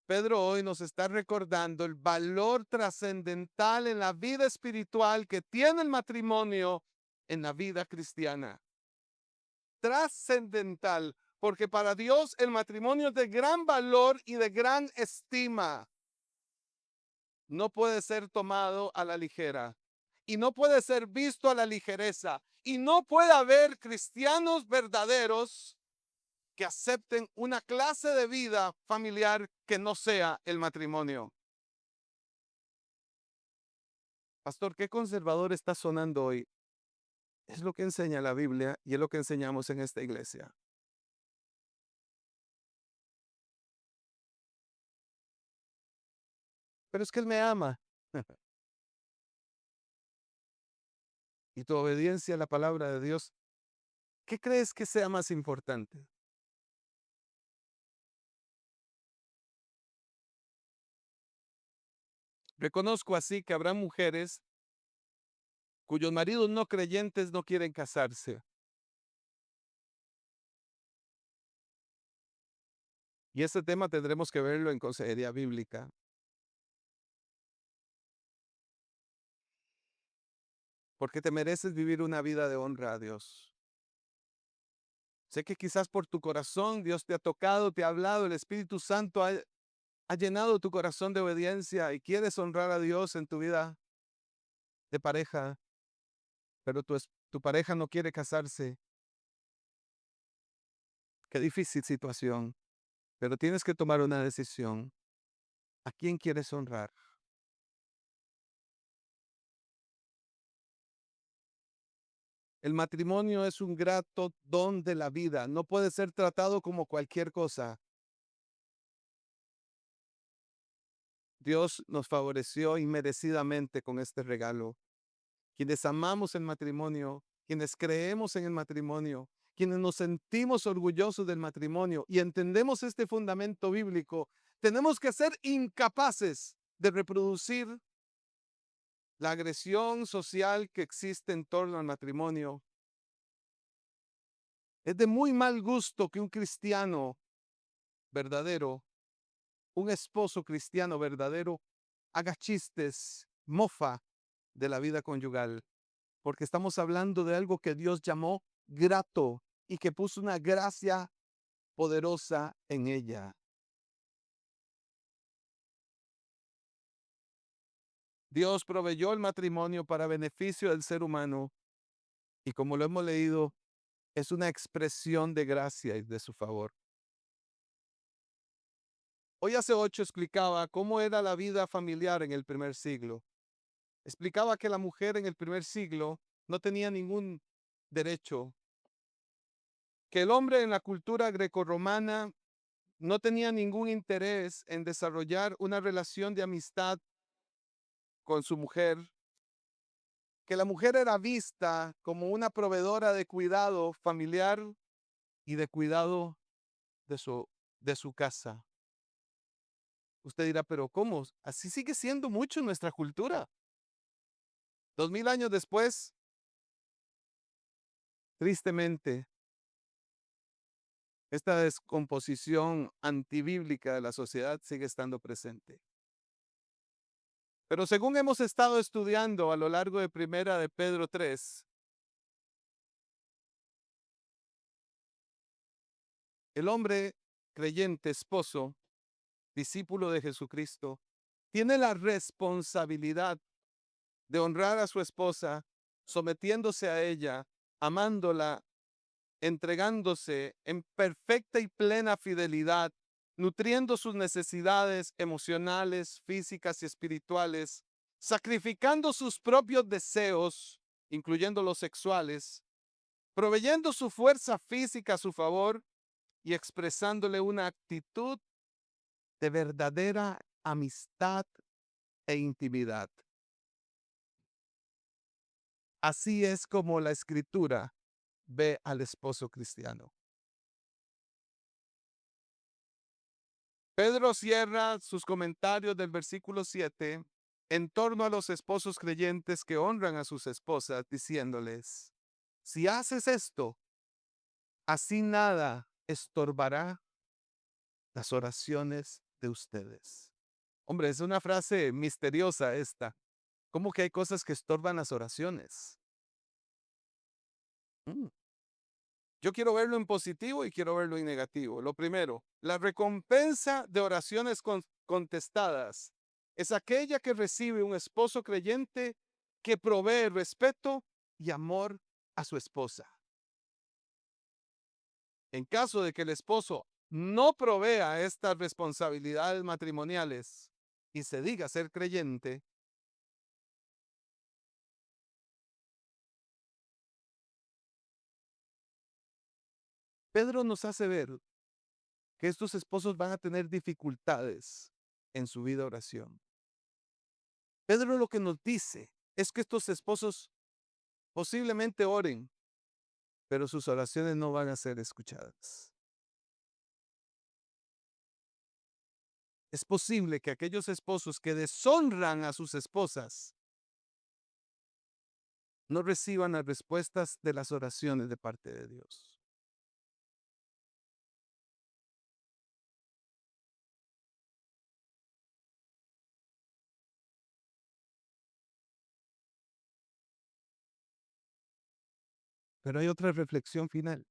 Pedro hoy nos está recordando el valor trascendental en la vida espiritual que tiene el matrimonio en la vida cristiana. Trascendental, porque para Dios el matrimonio es de gran valor y de gran estima. No puede ser tomado a la ligera y no puede ser visto a la ligereza y no puede haber cristianos verdaderos que acepten una clase de vida familiar que no sea el matrimonio. Pastor, qué conservador está sonando hoy. Es lo que enseña la Biblia y es lo que enseñamos en esta iglesia. Pero es que Él me ama. Y tu obediencia a la palabra de Dios, ¿qué crees que sea más importante? Reconozco así que habrá mujeres cuyos maridos no creyentes no quieren casarse. Y ese tema tendremos que verlo en consejería bíblica, porque te mereces vivir una vida de honra a Dios. Sé que quizás por tu corazón Dios te ha tocado, te ha hablado, el Espíritu Santo ha llenado tu corazón de obediencia y quieres honrar a Dios en tu vida de pareja, pero tu pareja no quiere casarse. Qué difícil situación, pero tienes que tomar una decisión. ¿A quién quieres honrar? El matrimonio es un grato don de la vida, no puede ser tratado como cualquier cosa. Dios nos favoreció inmerecidamente con este regalo. Quienes amamos el matrimonio, quienes creemos en el matrimonio, quienes nos sentimos orgullosos del matrimonio y entendemos este fundamento bíblico, tenemos que ser incapaces de reproducir la agresión social que existe en torno al matrimonio. Es de muy mal gusto que un cristiano verdadero, un esposo cristiano verdadero, haga chistes, mofa de la vida conyugal, porque estamos hablando de algo que Dios llamó grato y que puso una gracia poderosa en ella. Dios proveyó el matrimonio para beneficio del ser humano y como lo hemos leído, es una expresión de gracia y de su favor. Hoy hace 8 explicaba cómo era la vida familiar en el primer siglo. Explicaba que la mujer en el primer siglo no tenía ningún derecho, que el hombre en la cultura grecorromana no tenía ningún interés en desarrollar una relación de amistad con su mujer, que la mujer era vista como una proveedora de cuidado familiar y de cuidado de su casa. Usted dirá, pero ¿cómo? Así sigue siendo mucho en nuestra cultura. 2000 años después, tristemente, esta descomposición antibíblica de la sociedad sigue estando presente. Pero según hemos estado estudiando a lo largo de Primera de Pedro 3, el hombre creyente, esposo, discípulo de Jesucristo, tiene la responsabilidad de honrar a su esposa, sometiéndose a ella, amándola, entregándose en perfecta y plena fidelidad, nutriendo sus necesidades emocionales, físicas y espirituales, sacrificando sus propios deseos, incluyendo los sexuales, proveyendo su fuerza física a su favor y expresándole una actitud de verdadera amistad e intimidad. Así es como la escritura ve al esposo cristiano. Pedro cierra sus comentarios del versículo 7 en torno a los esposos creyentes que honran a sus esposas, diciéndoles, si haces esto, así nada estorbará las oraciones de ustedes. Hombre, es una frase misteriosa esta. ¿Cómo que hay cosas que estorban las oraciones? Mm. Yo quiero verlo en positivo y quiero verlo en negativo. Lo primero, la recompensa de oraciones contestadas es aquella que recibe un esposo creyente que provee respeto y amor a su esposa. En caso de que el esposo no provea estas responsabilidades matrimoniales y se diga ser creyente, Pedro nos hace ver que estos esposos van a tener dificultades en su vida de oración. Pedro lo que nos dice es que estos esposos posiblemente oren, pero sus oraciones no van a ser escuchadas. Es posible que aquellos esposos que deshonran a sus esposas no reciban las respuestas de las oraciones de parte de Dios. Pero hay otra reflexión final.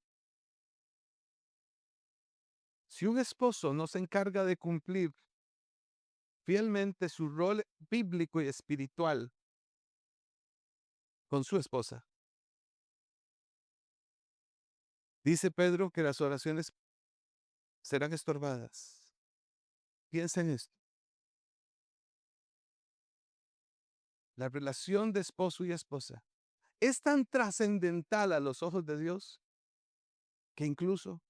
Si un esposo no se encarga de cumplir fielmente su rol bíblico y espiritual con su esposa, dice Pedro que las oraciones serán estorbadas. Piensa en esto. La relación de esposo y esposa es tan trascendental a los ojos de Dios que incluso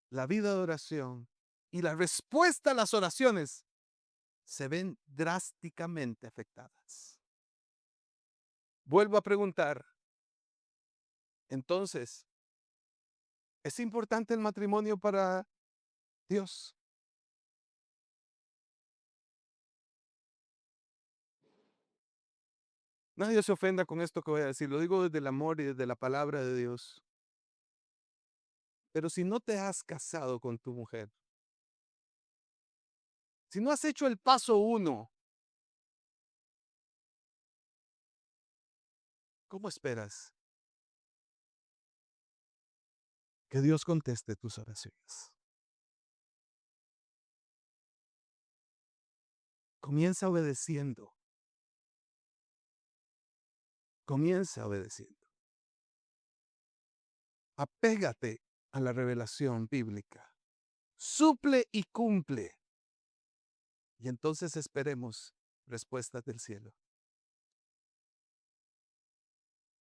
la vida de oración y la respuesta a las oraciones se ven drásticamente afectadas. Vuelvo a preguntar, entonces, ¿es importante el matrimonio para Dios? Nadie se ofenda con esto que voy a decir, lo digo desde el amor y desde la palabra de Dios. Pero si no te has casado con tu mujer, si no has hecho el paso uno, ¿cómo esperas que Dios conteste tus oraciones? Comienza obedeciendo, comienza obedeciendo. Apégate a la revelación bíblica. Suple y cumple. Y entonces esperemos respuestas del cielo.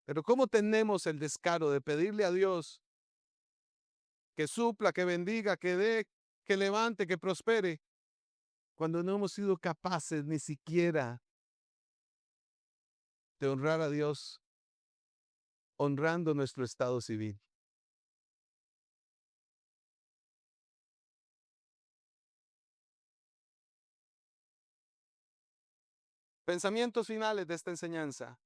Pero ¿cómo tenemos el descaro de pedirle a Dios que supla, que bendiga, que dé, que levante, que prospere, cuando no hemos sido capaces ni siquiera de honrar a Dios honrando nuestro estado civil? Pensamientos finales de esta enseñanza.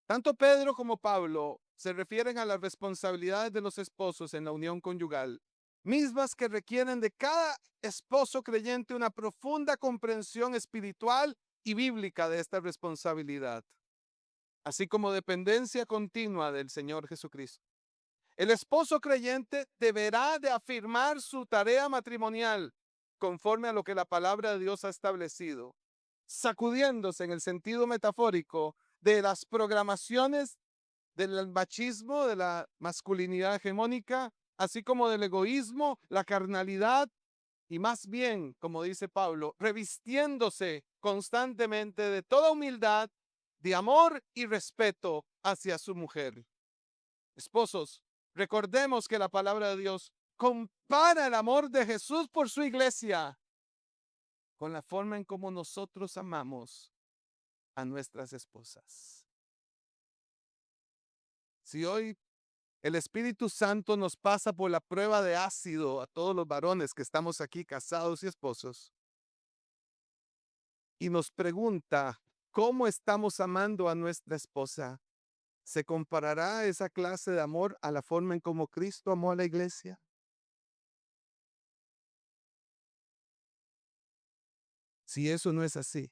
Tanto Pedro como Pablo se refieren a las responsabilidades de los esposos en la unión conyugal, mismas que requieren de cada esposo creyente una profunda comprensión espiritual y bíblica de esta responsabilidad, así como dependencia continua del Señor Jesucristo. El esposo creyente deberá de afirmar su tarea matrimonial conforme a lo que la palabra de Dios ha establecido, sacudiéndose en el sentido metafórico de las programaciones del machismo, de la masculinidad hegemónica, así como del egoísmo, la carnalidad, y más bien, como dice Pablo, revistiéndose constantemente de toda humildad, de amor y respeto hacia su mujer. Esposos, recordemos que la palabra de Dios compara el amor de Jesús por su iglesia con la forma en cómo nosotros amamos a nuestras esposas. Si hoy el Espíritu Santo nos pasa por la prueba de ácido a todos los varones que estamos aquí casados y esposos y nos pregunta cómo estamos amando a nuestra esposa, ¿se comparará esa clase de amor a la forma en cómo Cristo amó a la iglesia? Si eso no es así,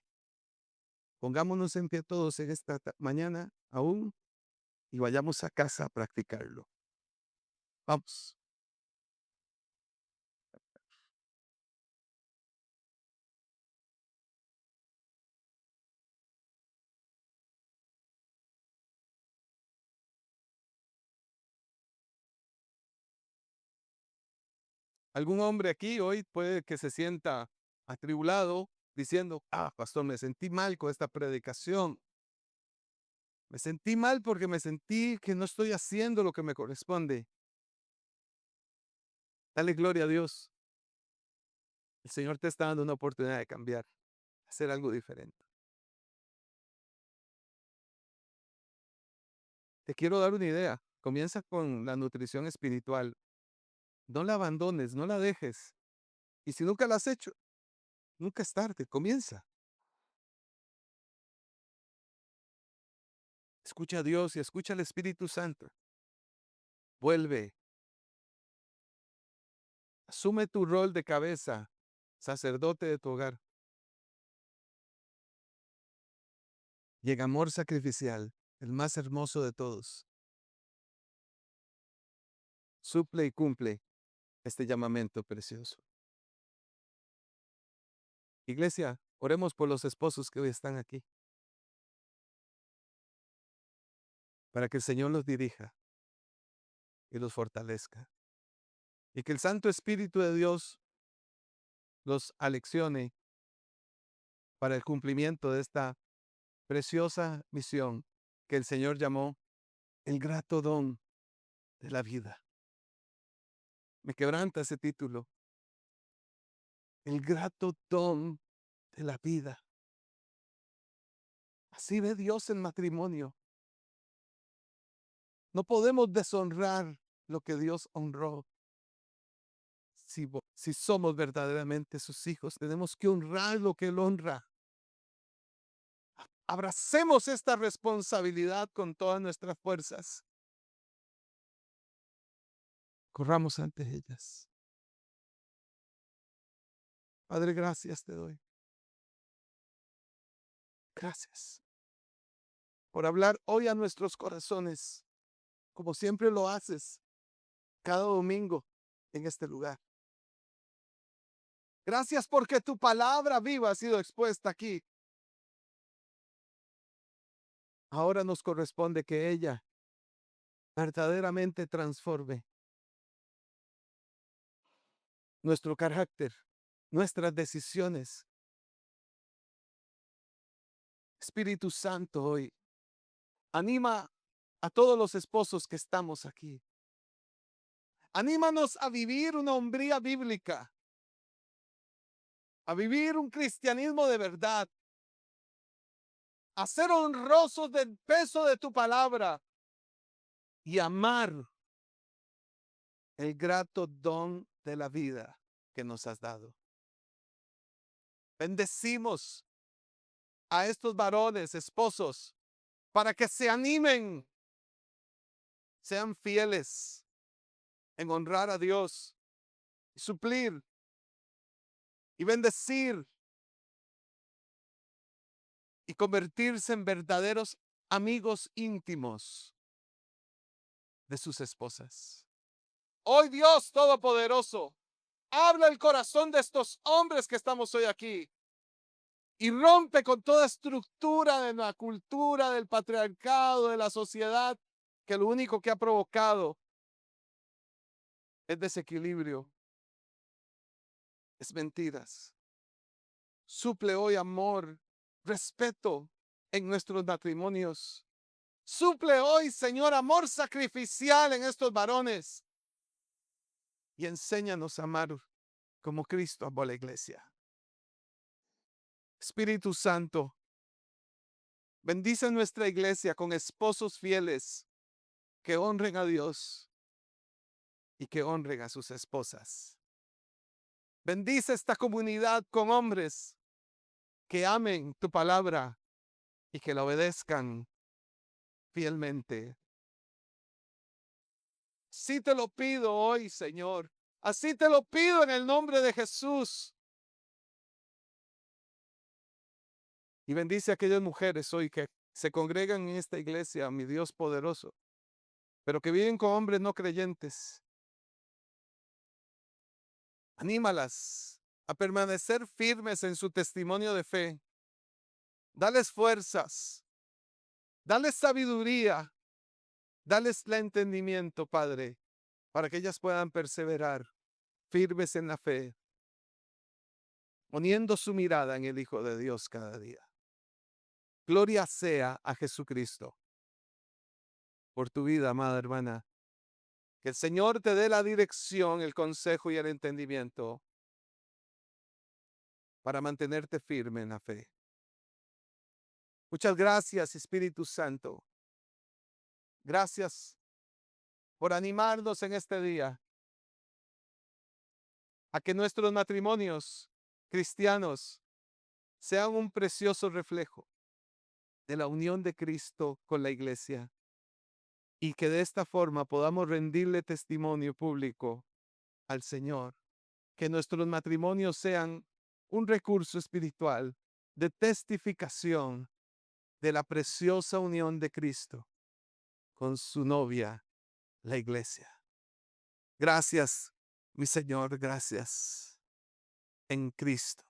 pongámonos en pie todos en esta mañana aún y vayamos a casa a practicarlo. Vamos. Algún hombre aquí hoy puede que se sienta atribulado diciendo, pastor, me sentí mal con esta predicación. Me sentí mal porque me sentí que no estoy haciendo lo que me corresponde. Dale gloria a Dios. El Señor te está dando una oportunidad de cambiar, hacer algo diferente. Te quiero dar una idea. Comienza con la nutrición espiritual. No la abandones, no la dejes. Y si nunca la has hecho, nunca es tarde. Comienza. Escucha a Dios y escucha al Espíritu Santo. Vuelve. Asume tu rol de cabeza, sacerdote de tu hogar. Llega amor sacrificial, el más hermoso de todos. Suple y cumple este llamamiento precioso. Iglesia, oremos por los esposos que hoy están aquí, para que el Señor los dirija y los fortalezca. Y que el Santo Espíritu de Dios los aleccione para el cumplimiento de esta preciosa misión que el Señor llamó el grato don de la vida. Me quebranta ese título. El grato don de la vida. Así ve Dios el matrimonio. No podemos deshonrar lo que Dios honró. Si somos verdaderamente sus hijos, tenemos que honrar lo que Él honra. Abracemos esta responsabilidad con todas nuestras fuerzas. Corramos ante ellas. Padre, gracias te doy. Gracias por hablar hoy a nuestros corazones, como siempre lo haces cada domingo en este lugar. Gracias porque tu palabra viva ha sido expuesta aquí. Ahora nos corresponde que ella verdaderamente transforme nuestro carácter, nuestras decisiones. Espíritu Santo, hoy anima a todos los esposos que estamos aquí. Anímanos a vivir una hombría bíblica, a vivir un cristianismo de verdad, a ser honrosos del peso de tu palabra y amar el grato don de la vida que nos has dado. Bendecimos a estos varones, esposos, para que se animen, sean fieles en honrar a Dios, y suplir y bendecir y convertirse en verdaderos amigos íntimos de sus esposas. Hoy Dios Todopoderoso, habla el corazón de estos hombres que estamos hoy aquí y rompe con toda estructura de la cultura, del patriarcado, de la sociedad, que lo único que ha provocado es desequilibrio, es mentiras. Suple hoy amor, respeto en nuestros matrimonios. Suple hoy, Señor, amor sacrificial en estos varones. Y enséñanos a amar como Cristo amó a la iglesia. Espíritu Santo, bendice nuestra iglesia con esposos fieles que honren a Dios y que honren a sus esposas. Bendice esta comunidad con hombres que amen tu palabra y que la obedezcan fielmente. Así te lo pido hoy, Señor. Así te lo pido en el nombre de Jesús. Y bendice a aquellas mujeres hoy que se congregan en esta iglesia, mi Dios poderoso, pero que viven con hombres no creyentes. Anímalas a permanecer firmes en su testimonio de fe. Dales fuerzas, dales sabiduría, dales el entendimiento, Padre, para que ellas puedan perseverar firmes en la fe, poniendo su mirada en el Hijo de Dios cada día. Gloria sea a Jesucristo por tu vida, amada hermana. Que el Señor te dé la dirección, el consejo y el entendimiento para mantenerte firme en la fe. Muchas gracias, Espíritu Santo. Gracias por animarnos en este día a que nuestros matrimonios cristianos sean un precioso reflejo de la unión de Cristo con la iglesia y que de esta forma podamos rendirle testimonio público al Señor. Que nuestros matrimonios sean un recurso espiritual de testificación de la preciosa unión de Cristo con su novia, la iglesia. Gracias, mi Señor, gracias en Cristo.